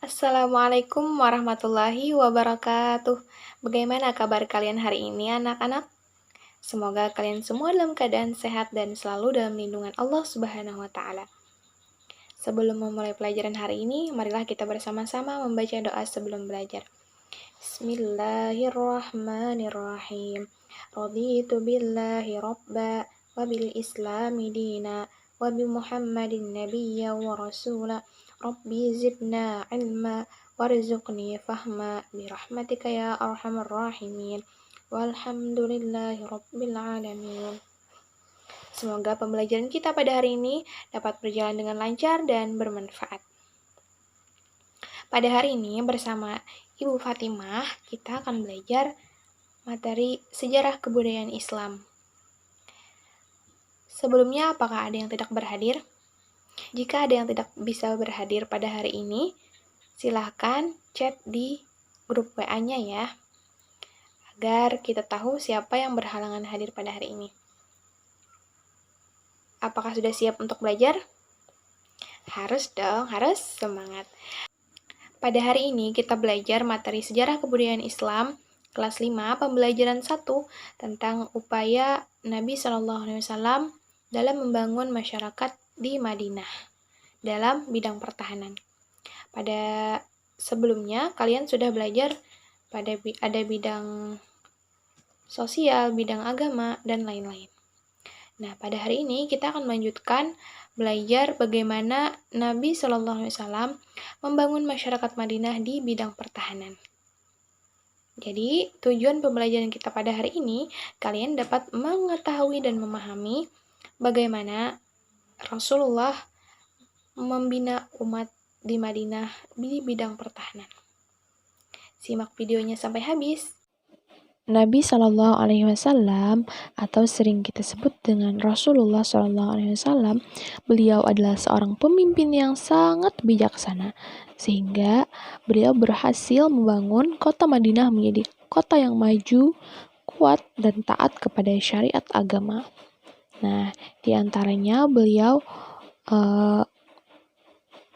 Assalamualaikum warahmatullahi wabarakatuh. Bagaimana kabar kalian hari ini, anak-anak? Semoga kalian semua dalam keadaan sehat dan selalu dalam lindungan Allah Subhanahu wa Ta'ala. Sebelum memulai pelajaran hari ini, marilah kita bersama-sama membaca doa sebelum belajar. Bismillahirrahmanirrahim. Raditu billahi rabba wa bil islami dina wa bi Muhammadin nabiyya wa rasula. Rabbi zidna ilma warzuqni fahma birahmatika ya arhamar rahimin. Walhamdulillahi rabbil alamin. Semoga pembelajaran kita pada hari ini dapat berjalan dengan lancar dan bermanfaat. Pada hari ini bersama Ibu Fatimah, kita akan belajar materi sejarah kebudayaan Islam. Sebelumnya, apakah ada yang tidak berhadir? Jika ada yang tidak bisa berhadir pada hari ini, silahkan chat di grup WA-nya ya, agar kita tahu siapa yang berhalangan hadir pada hari ini. Apakah sudah siap untuk belajar? Harus dong, harus semangat. Pada hari ini kita belajar materi sejarah kebudayaan Islam kelas 5 pembelajaran 1 tentang upaya Nabi SAW dalam membangun masyarakat di Madinah dalam bidang pertahanan. Pada sebelumnya kalian sudah belajar ada bidang sosial, bidang agama, dan lain-lain. Nah, pada hari ini kita akan melanjutkan belajar bagaimana Nabi SAW membangun masyarakat Madinah di bidang pertahanan. Jadi, tujuan pembelajaran kita pada hari ini, kalian dapat mengetahui dan memahami bagaimana Rasulullah membina umat di Madinah di bidang pertahanan. Simak videonya sampai habis. Nabi Shallallahu Alaihi Wasallam atau sering kita sebut dengan Rasulullah Shallallahu Alaihi Wasallam, beliau adalah seorang pemimpin yang sangat bijaksana, sehingga beliau berhasil membangun kota Madinah menjadi kota yang maju, kuat, dan taat kepada syariat agama. Nah, diantaranya beliau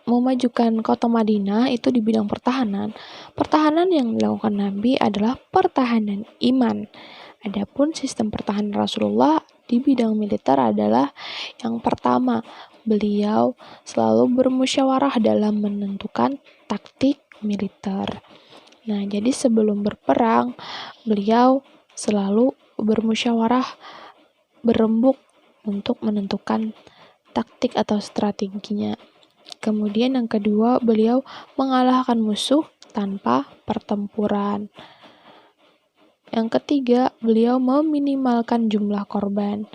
memajukan kota Madinah itu di bidang pertahanan. Pertahanan yang dilakukan Nabi adalah pertahanan iman. Adapun sistem pertahanan Rasulullah di bidang militer adalah yang pertama, beliau selalu bermusyawarah dalam menentukan taktik militer. Nah, jadi sebelum berperang, beliau selalu bermusyawarah, berembuk untuk menentukan taktik atau strateginya. Kemudian yang kedua, beliau mengalahkan musuh tanpa pertempuran. Yang ketiga, beliau meminimalkan jumlah korban.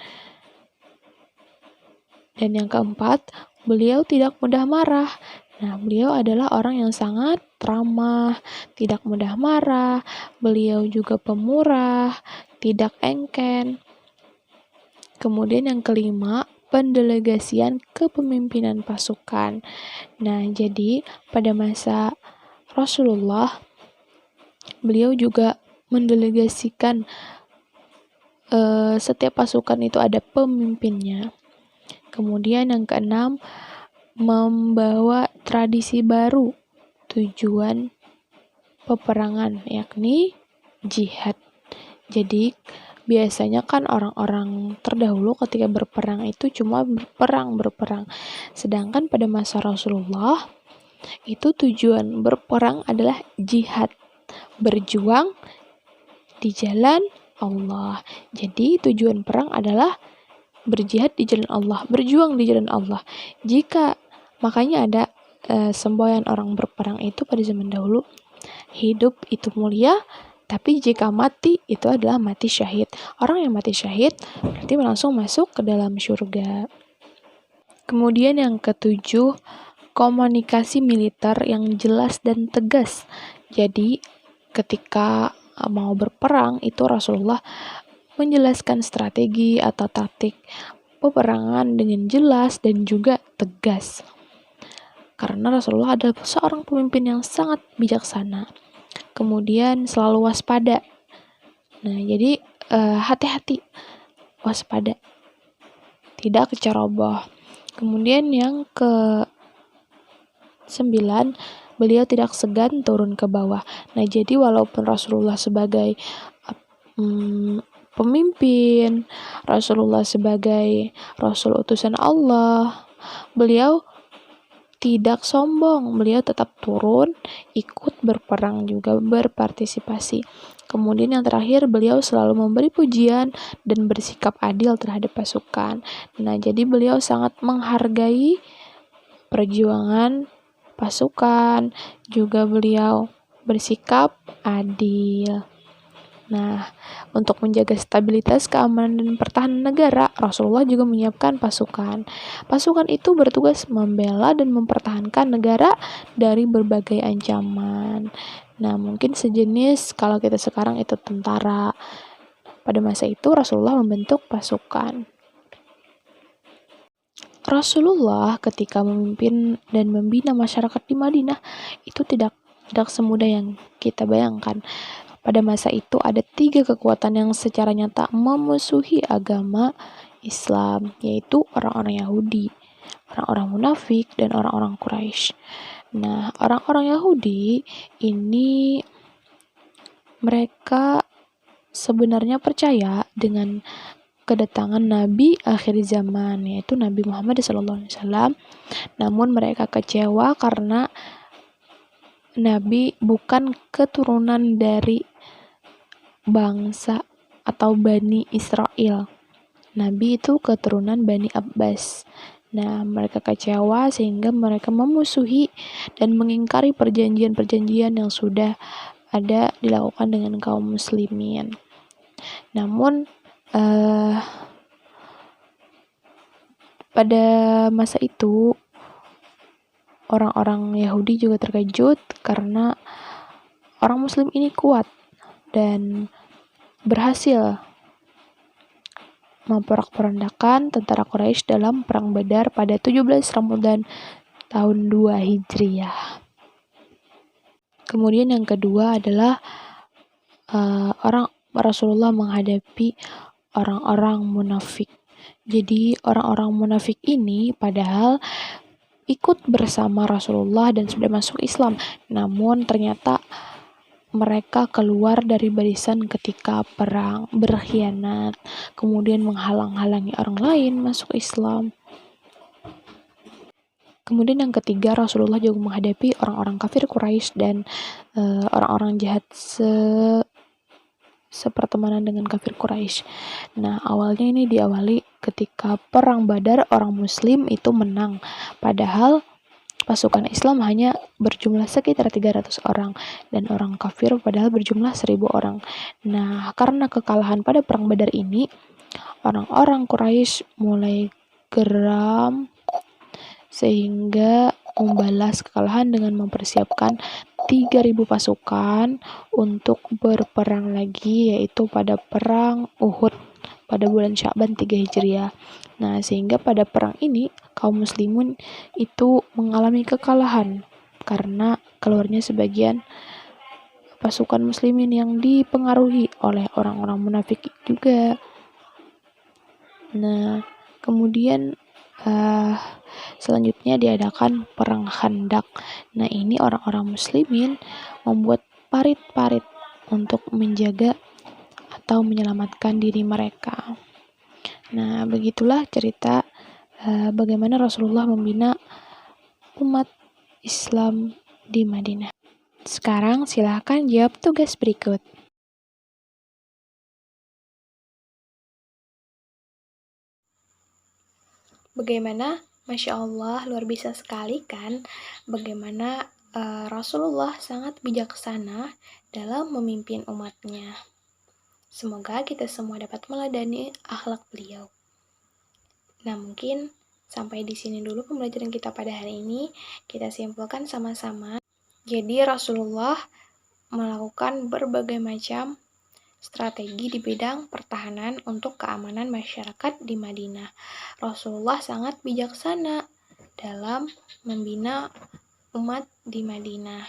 Dan yang keempat, beliau tidak mudah marah. Nah, beliau adalah orang yang sangat ramah, tidak mudah marah. Beliau juga pemurah, tidak engken. Kemudian yang kelima, pendelegasian kepemimpinan pasukan. Nah, jadi pada masa Rasulullah, beliau juga mendelegasikan setiap pasukan itu ada pemimpinnya. Kemudian yang keenam, membawa tradisi baru tujuan peperangan, yakni jihad. Jadi biasanya kan orang-orang terdahulu ketika berperang itu cuma berperang. Sedangkan pada masa Rasulullah, itu tujuan berperang adalah jihad, berjuang di jalan Allah. Jadi tujuan perang adalah berjihad di jalan Allah, berjuang di jalan Allah. Makanya ada semboyan orang berperang itu pada zaman dahulu, hidup itu mulia, tapi jika mati itu adalah mati syahid. Orang yang mati syahid berarti langsung masuk ke dalam surga. Kemudian yang ketujuh, komunikasi militer yang jelas dan tegas. Jadi ketika mau berperang itu Rasulullah menjelaskan strategi atau taktik peperangan dengan jelas dan juga tegas. Karena Rasulullah adalah seorang pemimpin yang sangat bijaksana. Kemudian selalu waspada. Nah, jadi hati-hati, waspada, tidak keceroboh. Kemudian yang ke-9, beliau tidak segan turun ke bawah. Nah, jadi walaupun Rasulullah sebagai pemimpin, Rasulullah sebagai Rasul utusan Allah, beliau tidak sombong, beliau tetap turun, ikut berperang juga, berpartisipasi. Kemudian yang terakhir, beliau selalu memberi pujian dan bersikap adil terhadap pasukan. Nah, jadi beliau sangat menghargai perjuangan pasukan, juga beliau bersikap adil. Nah, untuk menjaga stabilitas, keamanan, dan pertahanan negara, Rasulullah juga menyiapkan pasukan. Pasukan itu bertugas membela dan mempertahankan negara dari berbagai ancaman. Nah, mungkin sejenis kalau kita sekarang itu tentara. Pada masa itu Rasulullah membentuk pasukan. Rasulullah ketika memimpin dan membina masyarakat di Madinah itu tidak semudah yang kita bayangkan. Pada masa itu ada 3 kekuatan yang secara nyata memusuhi agama Islam, yaitu orang-orang Yahudi, orang-orang munafik, dan orang-orang Quraisy. Nah, orang-orang Yahudi ini mereka sebenarnya percaya dengan kedatangan Nabi akhir zaman, yaitu Nabi Muhammad SAW. Namun mereka kecewa karena Nabi bukan keturunan dari bangsa atau Bani Israel. Nabi itu keturunan Bani Abbas. Nah, mereka kecewa sehingga mereka memusuhi dan mengingkari perjanjian-perjanjian yang sudah ada dilakukan dengan kaum muslimin. Namun, pada masa itu, orang-orang Yahudi juga terkejut karena orang muslim ini kuat dan berhasil memporak-porandakan tentara Quraisy dalam Perang Badar pada 17 Ramadan tahun 2 Hijriah. Kemudian yang kedua adalah Rasulullah menghadapi orang-orang munafik. Jadi orang-orang munafik ini padahal ikut bersama Rasulullah dan sudah masuk Islam, namun ternyata mereka keluar dari barisan ketika perang, berkhianat, kemudian menghalang-halangi orang lain masuk Islam. Kemudian yang ketiga, Rasulullah juga menghadapi orang-orang kafir Quraisy dan orang-orang jahat sepertemanan dengan kafir Quraisy. Nah, awalnya ini diawali ketika perang Badar, orang muslim itu menang. Padahal pasukan Islam hanya berjumlah sekitar 300 orang dan orang kafir padahal berjumlah 1000 orang. Nah, karena kekalahan pada perang Badar ini, orang-orang Quraisy mulai geram sehingga membalas kekalahan dengan mempersiapkan 3.000 pasukan untuk berperang lagi, yaitu pada perang Uhud pada bulan Sya'ban 3 Hijriah. Nah, sehingga pada perang ini kaum muslimin itu mengalami kekalahan karena keluarnya sebagian pasukan muslimin yang dipengaruhi oleh orang-orang munafik juga. Nah, kemudian selanjutnya diadakan perang Khandaq. Nah, ini orang-orang muslimin membuat parit-parit untuk menjaga atau menyelamatkan diri mereka. Nah, begitulah cerita bagaimana Rasulullah membina umat Islam di Madinah. Sekarang silakan jawab tugas berikut. Bagaimana? Masya Allah, luar biasa sekali kan? Bagaimana Rasulullah sangat bijaksana dalam memimpin umatnya. Semoga kita semua dapat meladani akhlak beliau. Nah, mungkin sampai di sini dulu pembelajaran kita pada hari ini. Kita simpulkan sama-sama. Jadi Rasulullah melakukan berbagai macam strategi di bidang pertahanan untuk keamanan masyarakat di Madinah. Rasulullah sangat bijaksana dalam membina umat di Madinah.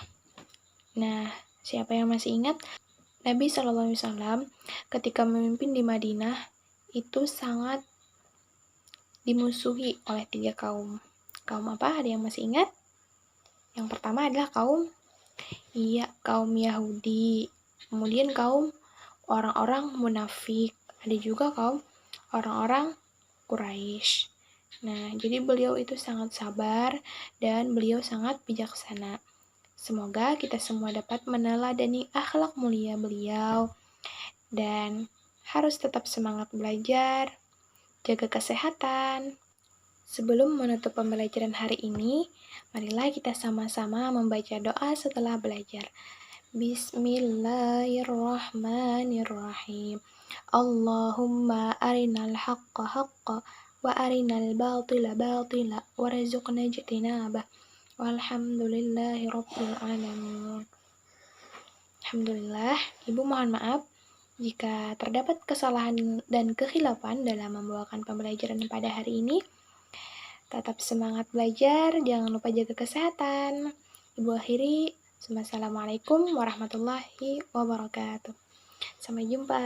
Nah, siapa yang masih ingat? Nabi SAW ketika memimpin di Madinah itu sangat dimusuhi oleh 3 kaum. Kaum apa? Ada yang masih ingat? Yang pertama adalah kaum Yahudi, kemudian kaum orang-orang munafik, ada juga kaum orang-orang Quraisy. Nah, jadi beliau itu sangat sabar dan beliau sangat bijaksana. Semoga kita semua dapat meneladani akhlak mulia beliau dan harus tetap semangat belajar, jaga kesehatan. Sebelum menutup pembelajaran hari ini, marilah kita sama-sama membaca doa setelah belajar. Bismillahirrahmanirrahim. Allahumma arinal haqqa haqqa wa arinal batila batila warzuqna ijtinabah. Walhamdulillahi rabbil alamin. Alhamdulillah, Ibu mohon maaf jika terdapat kesalahan dan kekhilafan dalam membawakan pembelajaran pada hari ini. Tetap semangat belajar, jangan lupa jaga kesehatan. Ibu akhiri, Assalamualaikum warahmatullahi wabarakatuh. Sampai jumpa.